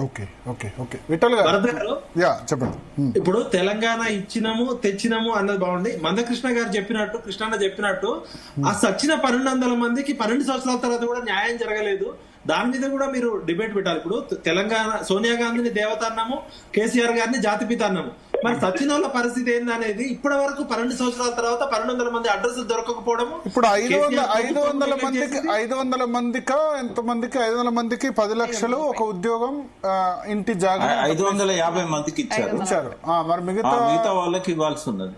Okay okay okay Vithal గారు చెప్పండి. ఇప్పుడు తెలంగాణ ఇచ్చినాము తెచ్చినాము అన్నది బాగుంది. మందకృష్ణ గారు చెప్పినట్టు, కృష్ణన్న చెప్పినట్టు ఆ సచ్చిన 1200 మందికి 12 సంవత్సరాల తర్వాత కూడా న్యాయం జరగలేదు. దాని మీద కూడా మీరు డిబేట్ పెట్టాలి. ఇప్పుడు తెలంగాణ సోనియా గాంధీని దేవత అన్నాము, కేసీఆర్ గారిని జాతిపిత అన్నాము. మరి సచిన వాళ్ళ పరిస్థితి ఏందనేది ఇప్పటి వరకు 12 సంవత్సరాల తర్వాత 1200 మంది అడ్రస్ దొరకకపోవడము. ఇప్పుడు 500 మందికి ఎంతమందికి 500 మందికి 10 లక్షలు ఒక ఉద్యోగం ఇంటి జాగా 550 మందికి ఇచ్చారు. మరి మిగతా వాళ్ళకి ఇవ్వాల్సి ఉన్నది.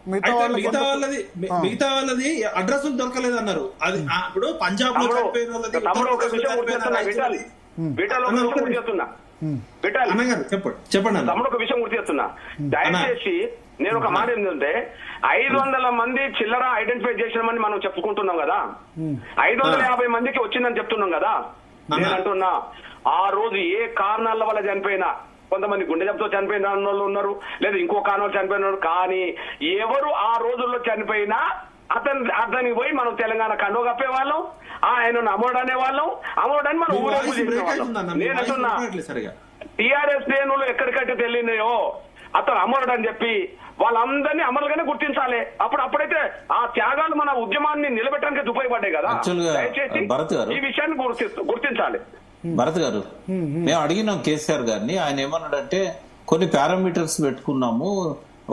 మిగతా వాళ్ళది అడ్రస్ దొరకలేదు అన్నారు. అది ఇప్పుడు పంజాబ్ లో చనిపోయిన వాళ్ళది చెప్పండి. తమ్ముడు ఒక విషయం గుర్తు చేస్తున్నా. దయచేసి నేను ఒక మాట ఏంటంటే 500 మంది చిల్లర ఐడెంటిఫై చేసినామని మనం చెప్పుకుంటున్నాం కదా, 550 మందికి వచ్చిందని చెప్తున్నాం కదా. నేను అంటున్నా ఆ రోజు ఏ కారణాల వల్ల చనిపోయినా, కొంతమంది గుండె జబ్బుతో చనిపోయిన వాళ్ళు ఉన్నారు, లేదా ఇంకో కారణాలు చనిపోయిన వాళ్ళు, కానీ ఎవరు ఆ రోజుల్లో చనిపోయినా అతనికి పోయి మనం తెలంగాణ కండో కప్పేవాళ్ళం, ఆయన అమోడ్ అనేవాళ్ళం, అమోడ్ అని మనం ఊరేపు చేసేవాళ్ళం. నేను అంటున్నా టీఆర్ఎస్ శ్రేణులు ఎక్కడికట్టి తెలియనాయో అతను అమరుడు అని చెప్పి వాళ్ళందరినీ అమలుగానే గుర్తించాలి. అప్పుడైతే ఆ త్యాగాలు మన ఉద్యమాన్ని నిలబెట్టడానికి ఉపయోగపడ్డాయి కదా. దయచేసి ఈ విషయాన్ని గుర్తించాలి. భరత్ గారు, మేము అడిగినాం కేసీఆర్ గారిని. ఆయన ఏమన్నాడంటే కొన్ని పారామీటర్స్ పెట్టుకున్నాము,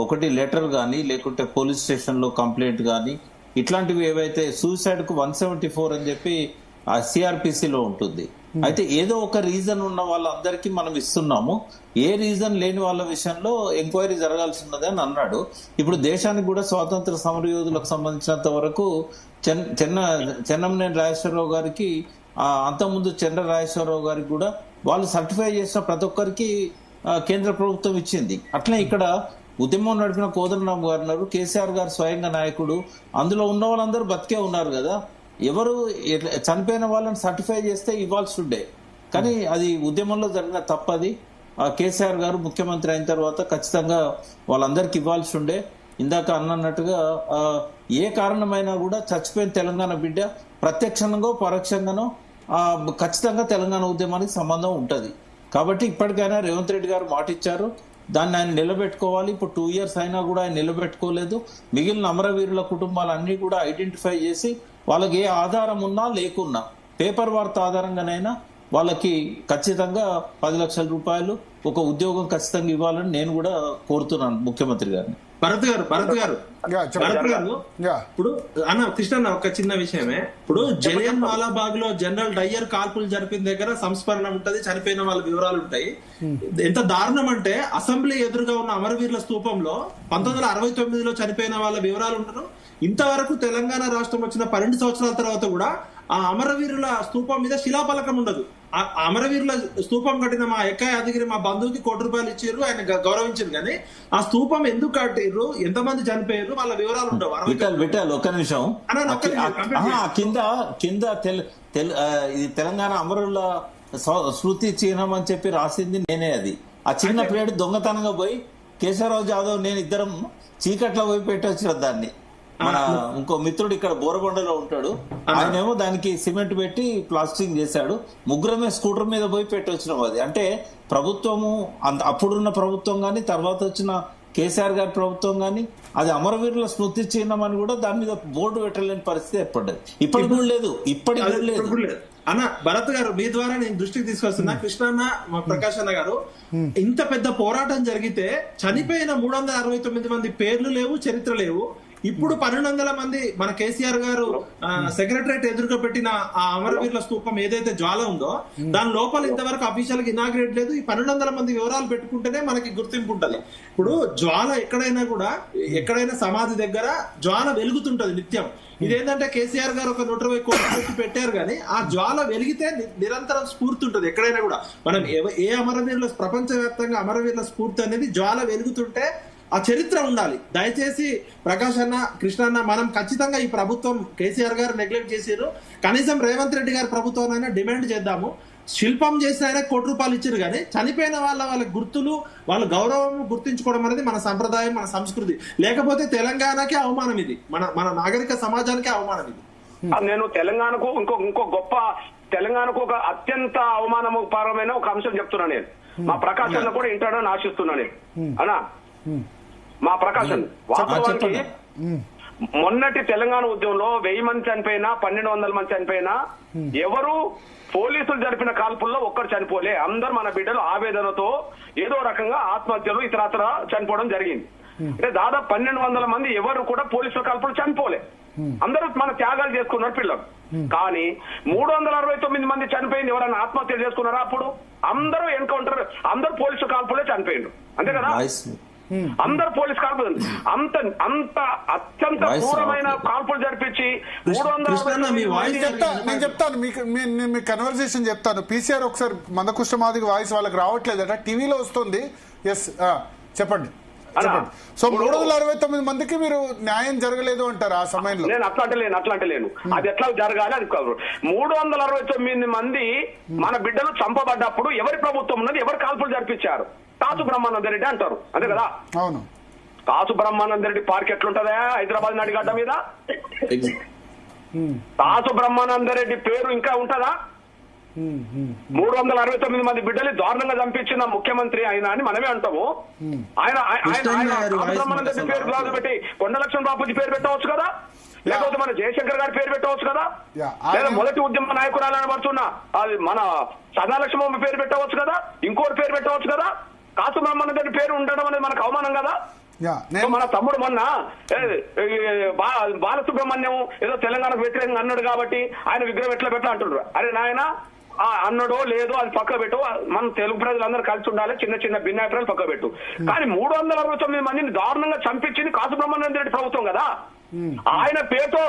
ఒకటి లెటర్ గానీ లేకుంటే పోలీస్ స్టేషన్ లో కంప్లైంట్ గానీ ఇట్లాంటివి ఏవైతే సూసైడ్ కు 174 అని చెప్పి ఆ సిఆర్పిసిలో ఉంటుంది. అయితే ఏదో ఒక రీజన్ ఉన్న వాళ్ళందరికీ మనం ఇస్తున్నాము, ఏ రీజన్ లేని వాళ్ళ విషయంలో ఎంక్వైరీ జరగాల్సి ఉన్నది అని అన్నాడు. ఇప్పుడు దేశానికి కూడా స్వాతంత్ర సమరయోధులకు సంబంధించినంత వరకు చెన్నమనేని రాజేశ్వరరావు గారికి, అంతకుముందు చంద్ర రాజేశ్వరరావు గారికి కూడా వాళ్ళు సర్టిఫై చేసిన ప్రతి ఒక్కరికి కేంద్ర ప్రభుత్వం ఇచ్చింది. అట్లే ఇక్కడ ఉద్యమం నడిపిన కోదండరామ్ గారు ఉన్నారు, కేసీఆర్ గారు స్వయంగా నాయకుడు, అందులో ఉన్న వాళ్ళందరూ బతికే ఉన్నారు కదా. ఎవరు చనిపోయిన వాళ్ళని సర్టిఫై చేస్తే ఇవ్వాల్సి ఉండే, కానీ అది ఉద్యమంలో జరిగిన తప్పది. కేసీఆర్ గారు ముఖ్యమంత్రి అయిన తర్వాత ఖచ్చితంగా వాళ్ళందరికి ఇవ్వాల్సి ఉండే. ఇందాక అన్నట్టుగా ఏ కారణమైనా కూడా చచ్చిపోయిన తెలంగాణ బిడ్డ ప్రత్యక్షంగానో పరోక్షంగానో ఖచ్చితంగా తెలంగాణ ఉద్యమానికి సంబంధం ఉంటది. కాబట్టి ఇప్పటికైనా రేవంత్ రెడ్డి గారు మాట ఇచ్చారు, దాన్ని ఆయన నిలబెట్టుకోవాలి. ఇప్పుడు 2 years అయినా కూడా ఆయన నిలబెట్టుకోలేదు. మిగిలిన అమరవీరుల కుటుంబాలన్నీ కూడా ఐడెంటిఫై చేసి వాళ్ళకి ఏ ఆధారం ఉన్నా లేకున్నా పేపర్ వార్త ఆధారంగానైనా వాళ్ళకి ఖచ్చితంగా 10 లక్షల రూపాయలు ఒక ఉద్యోగం ఖచ్చితంగా ఇవ్వాలని నేను కూడా కోరుతున్నాను ముఖ్యమంత్రి గారిని. భరత్ గారు ఇప్పుడు అన్న కృష్ణ ఒక చిన్న విషయమే. ఇప్పుడు జలియన్ వాలాబాగ్ లో జనరల్ డయ్యర్ కాల్పులు జరిపిన దగ్గర సంస్మరణ ఉంటది, చనిపోయిన వాళ్ళ వివరాలు ఉంటాయి. ఎంత దారుణం అంటే అసెంబ్లీ ఎదురుగా ఉన్న అమరవీరుల స్తూపంలో 1969లో చనిపోయిన వాళ్ళ వివరాలు ఉంటారు. ఇంతవరకు తెలంగాణ రాష్ట్రం వచ్చిన 12 సంవత్సరాల తర్వాత కూడా ఆ అమరవీరుల స్తూపం మీద శిలాఫలకం ఉండదు. ఆ అమరవీరుల స్తూపం కట్టిన మా ఎక్కాయ యాదగిరి మా బంధువుకి ₹1 ఇచ్చారు, ఆయన గౌరవించారు, కానీ ఆ స్తూపం ఎందుకు కట్టారు, ఎంతమంది చనిపోయారు, వాళ్ళ వివరాలు ఉండవు. విఠల్ ఒక్క నిమిషం, కింద ఇది తెలంగాణ అమరుల స్మృతి చిహ్నం అని చెప్పి రాసింది నేనే. అది ఆ చిన్న ప్లేట్ దొంగతనంగా పోయి కేశవరావు జాదవ్ నేను ఇద్దరం చీకట్లో పోయి పెట్టొచ్చిన దాన్ని. మన ఇంకో మిత్రుడు ఇక్కడ బోరబండలో ఉంటాడు, ఆయనేమో దానికి సిమెంట్ పెట్టి ప్లాస్టింగ్ చేశాడు. ముగ్గురమే స్కూటర్ మీద పోయి పెట్టి వచ్చినాం. అది అంటే ప్రభుత్వము, అప్పుడున్న ప్రభుత్వం గాని తర్వాత వచ్చిన కేసీఆర్ గారి ప్రభుత్వం గాని అది అమరవీరుల స్మృతి చిహ్నం అని కూడా దాని మీద బోర్డు పెట్టలేని పరిస్థితి ఏర్పడ్డది. ఇప్పటికి కూడా లేదు. అన్న భరత్ గారు, మీ ద్వారా నేను దృష్టికి తీసుకొస్తున్నా. కృష్ణన్న, ప్రకాష్ అన్న గారు, ఇంత పెద్ద పోరాటం జరిగితే చనిపోయిన 369 మంది పేర్లు లేవు, చరిత్ర లేవు. ఇప్పుడు 1200 మంది మన కేసీఆర్ గారు సెక్రటరేట్ ఎదురుగా పెట్టిన ఆ అమరవీరుల స్తూపం ఏదైతే జ్వాల ఉందో దాని లోపల ఇంతవరకు అఫీషియల్ గా ఇనాగ్రేట్ లేదు. ఈ 1200 మంది వివరాలు పెట్టుకుంటేనే మనకి గుర్తింపు ఉంటది. ఇప్పుడు జ్వాల ఎక్కడైనా సమాధి దగ్గర జ్వాల వెలుగుతుంటది నిత్యం. ఇదేంటంటే కేసీఆర్ గారు ఒక 120 కోట్లు పెట్టారు, కానీ ఆ జ్వాల వెలిగితే నిరంతరం స్ఫూర్తి ఉంటుంది. ఎక్కడైనా కూడా మనం ఏ అమరవీరుల ప్రపంచవ్యాప్తంగా అమరవీరుల స్ఫూర్తి అనేది జ్వాల వెలుగుతుంటే ఆ చరిత్ర ఉండాలి. దయచేసి ప్రకాష్ అన్న, కృష్ణ అన్న, మనం ఖచ్చితంగా ఈ ప్రభుత్వం కేసీఆర్ గారు నెగ్లెక్ట్ చేశారు. కనీసం రేవంత్ రెడ్డి గారి ప్రభుత్వాన్ని డిమాండ్ చేద్దాము. శిల్పం చేసిన ఆయన ₹1 ఇచ్చారు, కానీ చనిపోయిన వాళ్ళ గుర్తులు, వాళ్ళ గౌరవం గుర్తించుకోవడం అనేది మన సంప్రదాయం, మన సంస్కృతి. లేకపోతే తెలంగాణకే అవమానం ఇది, మన నాగరిక సమాజానికే అవమానం ఇది. నేను తెలంగాణకు ఇంకో గొప్ప తెలంగాణకు ఒక అత్యంత అవమానపరమైన ఒక అంశం చెప్తున్నా నేను. మా ప్రకాశన్ కూడా ఇంటాడని ఆశిస్తున్నా నేను. అనా మా ప్రకాశన్ వాస్తవానికి మొన్నటి తెలంగాణ ఉద్యమంలో 1000 మంది చనిపోయినా 1200 మంది చనిపోయినా ఎవరు పోలీసులు జరిపిన కాల్పుల్లో ఒక్కరు చనిపోలే. అందరు మన బిడ్డలు ఆవేదనతో ఏదో రకంగా ఆత్మహత్యలు ఇతరత్ర చనిపోవడం జరిగింది. అంటే దాదాపు 1200 మంది ఎవరు కూడా పోలీసుల కాల్పులు చనిపోలే. అందరూ మన త్యాగాలు చేసుకున్నారు పిల్లలు. కానీ 369 మంది చనిపోయింది ఎవరైనా ఆత్మహత్యలు చేసుకున్నారా? అప్పుడు అందరూ ఎన్కౌంటర్, అందరూ పోలీసు కాల్పులే చనిపోయిండు, అంతే కదా? అందరు పోలీస్ కాల్పులు అంత అత్యంత క్రూరమైన కాల్పులు జరిపించి 300. నేను చెప్తాను మీకు కన్వర్సేషన్ చెప్తాను. పీసీఆర్ ఒకసారి మందకృష్ణ మాదిగ వాయిస్ వాళ్ళకి రావట్లేదట, టీవీలో వస్తుంది. ఎస్ చెప్పండి. సో 369 మందికి మీరు న్యాయం జరగలేదు అంటారు ఆ సమయంలో? నేను అట్లా అంటలేను. అది ఎట్లా జరగాలి అది కాదు. 369 మంది మన బిడ్డలు చంపబడ్డప్పుడు ఎవరి ప్రభుత్వం ఉన్నది, ఎవరు కాల్పులు జరిపించారు? కాసు బ్రహ్మానంద రెడ్డి అంటారు, అంతే కదా? అవును. కాసు బ్రహ్మానంద రెడ్డి పార్క్ ఎట్లుంటదా హైదరాబాద్ నడిగడ్డ మీద? కాసు బ్రహ్మానంద రెడ్డి పేరు ఇంకా ఉంటదా? 369 మంది బిడ్డలు దారుణంగా చంపించిన ముఖ్యమంత్రి ఆయన అని మనమే అంటాము. ఆయన బ్రహ్మానంద రెడ్డి పేరు కాదు పెట్టి కొండలక్ష్మణ బాపూజీ పేరు పెట్టవచ్చు కదా, లేకపోతే మన జయశంకర్ గారి పేరు పెట్టవచ్చు కదా, లేదా మొదటి ఉద్యమ నాయకురాలని పడుతున్నా అది మన సదాలక్ష్మమ్మ పేరు పెట్టవచ్చు కదా, ఇంకోటి పేరు పెట్టవచ్చు కదా. కాసు బ్రహ్మానంద రెడ్డి పేరు ఉండడం అనేది మనకు అవమానం కదా. మన తమ్ముడు మొన్న బాలసుబ్రహ్మణ్యం ఏదో తెలంగాణకు వ్యతిరేకంగా అన్నాడు కాబట్టి ఆయన విగ్రహం ఎట్లా పెట్టా అంటున్నారు. అరే నాయన అన్నడో లేదో అది పక్క పెట్టు, మన తెలుగు ప్రజలందరూ కలిసి ఉండాలి, చిన్న చిన్న భిన్నాభిప్రాయాలు పక్క పెట్టు. కానీ 369 మందిని దారుణంగా చంపించింది కాసు బ్రహ్మానంద రెడ్డి ప్రభుత్వం కదా. ఆయన పేరుతో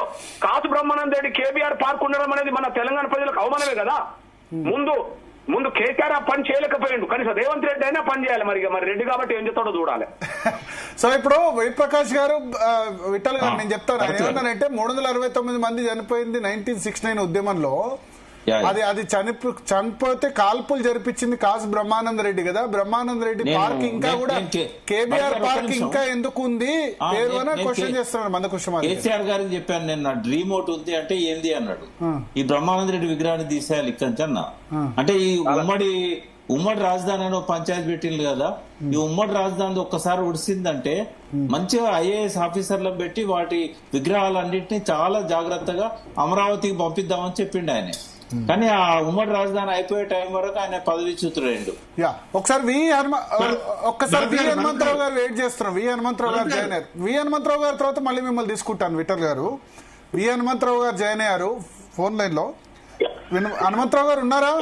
కాసు బ్రహ్మానంద రెడ్డి కేబీఆర్ పార్క్ ఉండడం అనేది మన తెలంగాణ ప్రజలకు అవమానమే కదా. ముందు కేసీఆర్ ఆ పని చేయలేకపోయిండు, కనీసం రేవంత్ రెడ్డి అయినా పని చేయాలి. మరి రెడ్డి కాబట్టి ఏం చేస్తాడో చూడాలి. సో ఇప్పుడు వైప్రకాష్ గారు, విఠల్ గారు, నేను చెప్తాను. ఆయన ఏమన్నానంటే 369 మంది చనిపోయింది 1969 ఉద్యమంలో. అది చనిపోతే కాల్పులు జరిపించింది కాసు బ్రహ్మానంద రెడ్డి కదా. బ్రహ్మానంద రెడ్డి పార్క్ ఇంకా కూడా కేబీఆర్ పార్క్ ఇంకా ఎందుకు ఉంది పేరు అని క్వశ్చన్ చేస్తున్నాడు మందకృష్ణ. కేసీఆర్ గారికి చెప్పాను నేను, నా డ్రీమ్ ఒకటి ఉంది అంటే ఏంది అన్నాడు. ఈ బ్రహ్మానంద రెడ్డి విగ్రహాన్ని తీసేయాలి ఇక్కడి అన్న. అంటే ఈ ఉమ్మడి రాజధాని అని పంచాయతీ పెట్టింది కదా, ఈ ఉమ్మడి రాజధాని ఒక్కసారి ఉడిసిందంటే మంచిగా ఐఏఎస్ ఆఫీసర్లను పెట్టి వాటి విగ్రహాలన్నింటినీ చాలా జాగ్రత్తగా అమరావతికి పంపిద్దామని చెప్పిండు ఆయన. కానీ ఆ ఉమ్మడి రాజధాని అయిపోయే టైం వరకు ఆయన పదవి చూతురేండు. ఒకసారి వి హనుమంతరావు గారు వెయిట్ చేస్తున్నాం. వి హనుమంతరావు గారు జాయిన్ అయ్యారు. వి హనుమంతరావు గారి తర్వాత మళ్ళీ మిమ్మల్ని తీసుకుంటాను విఠల్ గారు. వి హనుమంతరావు గారు జాయిన్ అయ్యారు ఫోన్ లైన్ లో. హనుమంతరావు గారు ఉన్నారా?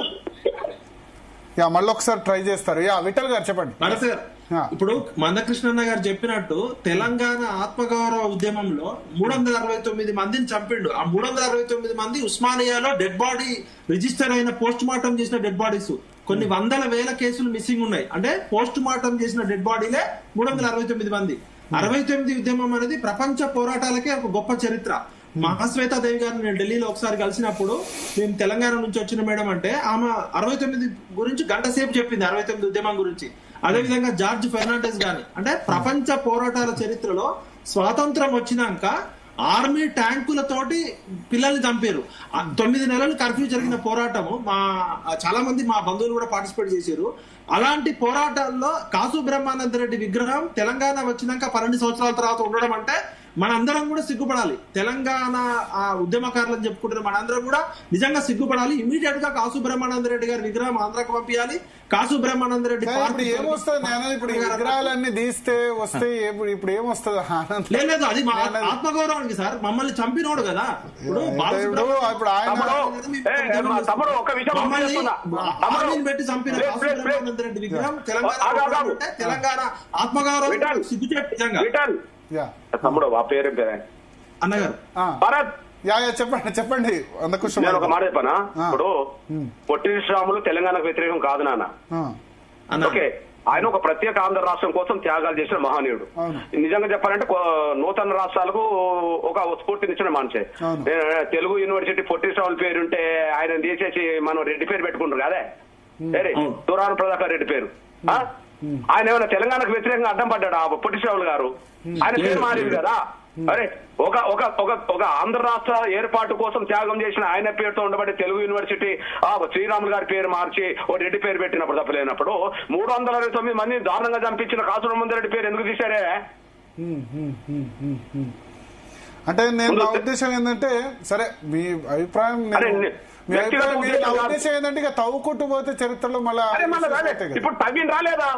మళ్ళీ ఒకసారి ట్రై చేస్తారు. విఠల్ గారు చెప్పండి. ఇప్పుడు మందకృష్ణన్న గారు చెప్పినట్టు తెలంగాణ ఆత్మగౌరవ ఉద్యమంలో 369 మందిని చంపిండు. ఆ 369 మంది ఉస్మానియాలో డెడ్ బాడీ రిజిస్టర్ అయిన పోస్ట్ మార్టం చేసిన డెడ్ బాడీస్. కొన్ని వందల వేల కేసులు మిస్సింగ్ ఉన్నాయి. అంటే పోస్ట్ మార్టం చేసిన డెడ్ బాడీలే 369 మంది. 69 ఉద్యమం అనేది ప్రపంచ పోరాటాలకే ఒక గొప్ప చరిత్ర. మహాశ్వేతాదేవి గారిని నేను ఢిల్లీలో ఒకసారి కలిసినప్పుడు, మేము తెలంగాణ నుంచి వచ్చిన మేడం అంటే ఆమె 69 గురించి గంట సేపు చెప్పింది, 69 ఉద్యమం గురించి. అదేవిధంగా జార్జ్ ఫెర్నాండెస్ గాని, అంటే ప్రపంచ పోరాటాల చరిత్రలో స్వాతంత్రం వచ్చినాక ఆర్మీ ట్యాంకులతోటి పిల్లల్ని చంపారు. 9 నెలలు కర్ఫ్యూ జరిగిన పోరాటము చాలా మంది మా బంధువులు కూడా పార్టిసిపేట్ చేశారు. అలాంటి పోరాటాల్లో కాసు బ్రహ్మానంద రెడ్డి విగ్రహం తెలంగాణ వచ్చినాక 12 సంవత్సరాల తర్వాత ఉండడం అంటే మనందరం కూడా సిగ్గుపడాలి. తెలంగాణ ఉద్యమకారులను చెప్పుకుంటున్న మనందరం కూడా నిజంగా సిగ్గుపడాలి. ఇమీడియట్ గా కాసు బ్రహ్మానంద రెడ్డి గారి విగ్రహం ఆంధ్రాకు పంపించాలి. కాసు బ్రహ్మానంద రెడ్డి ఏమొస్తుంది ఇప్పుడు విగ్రహాలన్నీ తీస్తే వస్తే ఇప్పుడు ఏమొస్తుంది? లేదు, అది మా ఆత్మగౌరవానికి సార్. మమ్మల్ని చంపినోడు కదా. ఇప్పుడు మమ్మల్ని పెట్టి చంపిన కాసు బ్రహ్మానంద రెడ్డి విగ్రహం తెలంగాణ ఆత్మగౌరవం సిగ్గుచేటు నిజంగా. తమ్ముడు ఆ పేరు అన్నగారు భరత్ చెప్పండి. నేను ఒక మాట చెప్పనా? ఇప్పుడు పొట్టి శ్రీరాములు తెలంగాణకు వ్యతిరేకం కాదు నాన్న. ఓకే, ఆయన ఒక ప్రత్యేక ఆంధ్ర రాష్ట్రం కోసం త్యాగాలు చేసిన మహనీయుడు. నిజంగా చెప్పాలంటే నూతన రాష్ట్రాలకు ఒక స్ఫూర్తినిచ్చిన మనిషి. తెలుగు యూనివర్సిటీ పొట్టి శ్రీరాములు పేరుంటే ఆయన తీసేసి మనం రెడ్డి పేరు పెట్టుకుంటారు కదే, తురాన ప్రభాకర్ రెడ్డి పేరు. ఆయన ఏమైనా తెలంగాణకు వ్యతిరేకంగా అడ్డం పడ్డాడు పొట్టి శ్రీరాములు గారు? ఆయన పేరు మారింది కదా. అరే ఒక ఒక ఒక ఒక ఆంధ్ర రాష్ట్ర ఏర్పాటు కోసం త్యాగం చేసిన ఆయన పేరుతో ఉండబడే తెలుగు యూనివర్సిటీ శ్రీరాములు గారి పేరు మార్చి ఓ రెడ్డి పేరు పెట్టినప్పుడు తప్పలేనప్పుడు 369 మంది దారుణంగా చంపించిన కాసుల రెడ్డి పేరు ఎందుకు తీశారే? అంటే నేను నా ఉద్దేశం ఏంటంటే, సరే మీ అభిప్రాయం నా ఉద్దేశం ఏంటంటే ఇక తవ్వుకుంటూ పోతే చరిత్రలో మళ్ళీ ఇప్పుడు తవ్విన రాలేదా?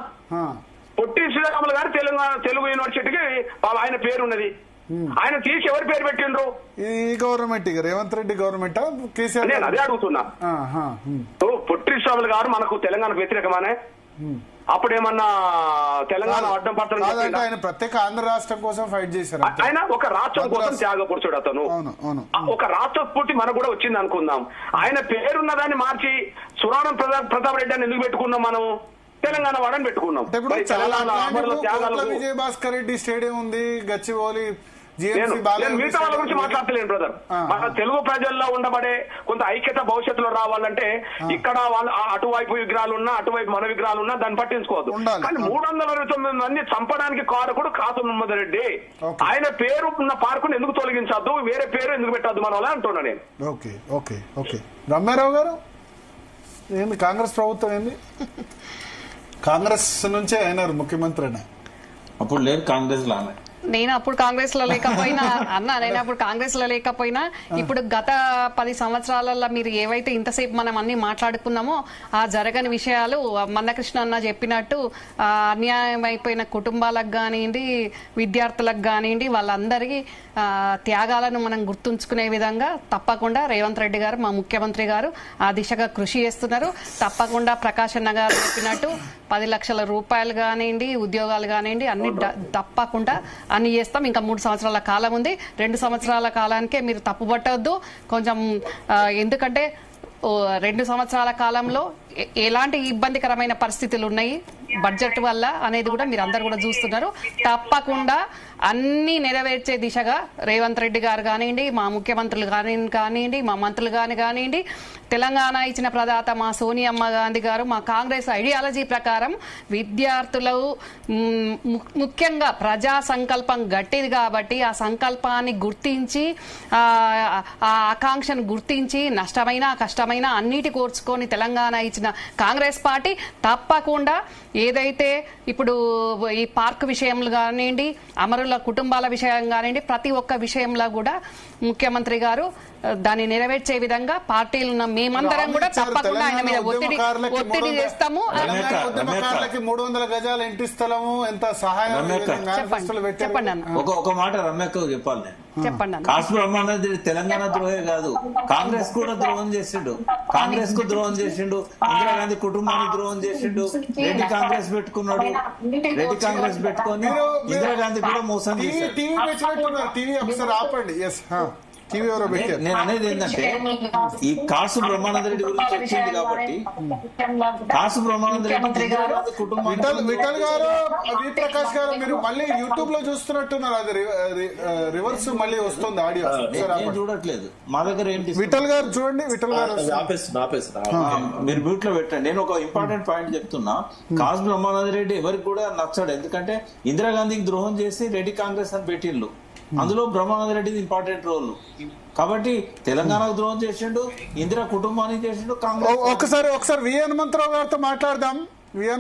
పొట్టి శ్రీరాములు గారు తెలుగు యూనివర్సిటీకి ఆయన పేరు ఉన్నది. ఆయన తీసి ఎవరి పేరు పెట్టిండ్రు? ఈ గవర్నమెంట్, రేవంత్ రెడ్డి గవర్నమెంట్, కేసీఆర్. నేను అదే అడుగుతున్నా. పొట్టి శ్రీరాములు గారు మనకు తెలంగాణకు వ్యతిరేకమానే? అప్పుడేమన్నా తెలంగాణ అడ్డం పడతారు? ఆయన ప్రత్యేక ఆంధ్ర రాష్ట్రం కోసం ఫైట్ చేశారు. ఆయన ఒక రాష్ట్రం కోసం త్యాగపురుషుడు అతను. ఒక రాష్ట్ర స్ఫూర్తి మనకు కూడా వచ్చింది అనుకుందాం. ఆయన పేరున్న దాన్ని మార్చి సురాణం ప్రతాప్ రెడ్డి అని ఎందుకు పెట్టుకున్నాం? మనం తెలంగాణ వాడని పెట్టుకున్నాం. విజయభాస్కర్ రెడ్డి స్టేడియం ఉంది, గచ్చిబౌలి. మిగతా వాళ్ళ గురించి మాట్లాడలేను బ్రదర్. మన తెలుగు ప్రజల్లో ఉండబడే కొంత ఐక్యత భవిష్యత్తులో రావాలంటే ఇక్కడ వాళ్ళు అటువైపు విగ్రహాలు ఉన్నా, అటువైపు మన విగ్రహాలు ఉన్నా దాన్ని పట్టించుకోవద్దు. కానీ 329 మంది చంపడానికి కారకుడు కాసు మహమ్మద్ రెడ్డి. ఆయన పేరు ఉన్న పార్కును ఎందుకు తొలగించద్దు, వేరే పేరు ఎందుకు పెట్టద్దు మన వాళ్ళ అంటున్నా నేను. ఓకే ఓకే ఓకే రమ్యారావు గారు, ఏంది కాంగ్రెస్ ప్రభుత్వం ఏంది? కాంగ్రెస్ నుంచే అయినారు ముఖ్యమంత్రి అయినా. అప్పుడు లేదు కాంగ్రెస్ లానే. నేను అప్పుడు కాంగ్రెస్ లో లేకపోయినా నేను అప్పుడు కాంగ్రెస్ లో లేకపోయినా ఇప్పుడు గత 10 సంవత్సరాలలో మీరు ఏవైతే ఇంతసేపు మనం అన్ని మాట్లాడుకున్నామో ఆ జరగని విషయాలు మందకృష్ణ అన్న చెప్పినట్టు అన్యాయం అయిపోయిన కుటుంబాలకు కానివ్వండి, విద్యార్థులకు కానివ్వండి, వాళ్ళందరికీ త్యాగాలను మనం గుర్తుంచుకునే విధంగా తప్పకుండా రేవంత్ రెడ్డి గారు మా ముఖ్యమంత్రి గారు ఆ దిశగా కృషి చేస్తున్నారు. తప్పకుండా ప్రకాష్ అన్న గారు చెప్పినట్టు 10 లక్షల రూపాయలు కానివ్వండి, ఉద్యోగాలు కానివ్వండి, అన్ని తప్పకుండా అన్ని చేస్తాం. ఇంకా 3 సంవత్సరాల కాలం ఉంది. 2 సంవత్సరాల కాలానికే మీరు తప్పుపట్టవద్దు కొంచెం. ఎందుకంటే 2 సంవత్సరాల కాలంలో ఎలాంటి ఇబ్బందికరమైన పరిస్థితులు ఉన్నాయి బడ్జెట్ వల్ల అనేది కూడా మీరు అందరు కూడా చూస్తున్నారు. తప్పకుండా అన్ని నెరవేర్చే దిశగా రేవంత్ రెడ్డి గారు కానివ్వండి, మా ముఖ్యమంత్రులు కానివ్వండి, మా మంత్రులు కానివ్వండి, తెలంగాణ ఇచ్చిన ప్రదాత మా సోనియమ్మ గాంధీ గారు మా కాంగ్రెస్ ఐడియాలజీ ప్రకారం విద్యార్థులు ముఖ్యంగా ప్రజా సంకల్పం గట్టిది కాబట్టి ఆ సంకల్పాన్ని గుర్తించి ఆ ఆకాంక్షను గుర్తించి నష్టమైన కష్టమైన అన్నిటి కోర్చుకొని తెలంగాణ ఇచ్చిన కాంగ్రెస్ పార్టీ తప్పకుండా ఏదైతే ఇప్పుడు ఈ పార్క్ విషయంలో కానివ్వండి, అమరుల కుటుంబాల విషయం కానివ్వండి, ప్రతి ఒక్క విషయంలో కూడా ముఖ్యమంత్రి గారు దాన్ని నెరవేర్చే విధంగా పార్టీలు ఉన్న మేమందరం కూడా తప్పకుండా ఆయన మీద ఒత్తిడి చేస్తాము. 300 గజాల ఇంటి స్థలము ఎంత సహాయం. చెప్పండి ఒక మాట రమ్యకు చెప్పాలి నేను. చెప్పండి. కాసు బ్రహ్మానంద తెలంగాణ ద్రోహే కాదు, కాంగ్రెస్ కూడా ద్రోహం చేసిండు. కాంగ్రెస్ కు ద్రోహం చేసిండు, ఇందిరాగాంధీ కుటుంబానికి ద్రోహం చేసిండు. రెడ్డి కాంగ్రెస్ పెట్టుకున్నాడు, రెడ్డి కాంగ్రెస్ పెట్టుకొని ఇందిరాగాంధీ కూడా మోసం చేశాడు. టీవీ ఒకసారి ఆపండి. నేను అనేది ఏంటంటే ఈ కాసు బ్రహ్మానంద రెడ్డి గురించి వచ్చింది కాబట్టి కాసు బ్రహ్మానంద రెడ్డి కుటుంబం. విఠల్ గారు, వి ప్రకాష్ గారు, మీరు మళ్ళీ యూట్యూబ్ లో చూస్తున్నట్టున్నారు. అది రివర్స్ మళ్ళీ వస్తుంది ఆడియో. నేను చూడట్లేదు, మా దగ్గర ఏంటి. విఠల్ గారు చూడండి, విఠల్ గారు మీరు మ్యూట్ లో పెట్టండి. నేను ఒక ఇంపార్టెంట్ పాయింట్ చెప్తున్నా. కాసు బ్రహ్మానంద రెడ్డి ఎవరికి కూడా నచ్చాడు, ఎందుకంటే ఇందిరాగాంధీకి ద్రోహం చేసి రెడ్డి కాంగ్రెస్ అని పెట్టిండ్రు. అందులో బ్రహ్మానంద రెడ్డి ఇంపార్టెంట్ రోల్. కాబట్టి తెలంగాణకు ద్రోహం చేసిండు, ఇందిరా కుటుంబానికి చేసిండు, కాంగ్రెస్. ఒకసారి వి హనుమంతరావు గారితో మాట్లాడదాం.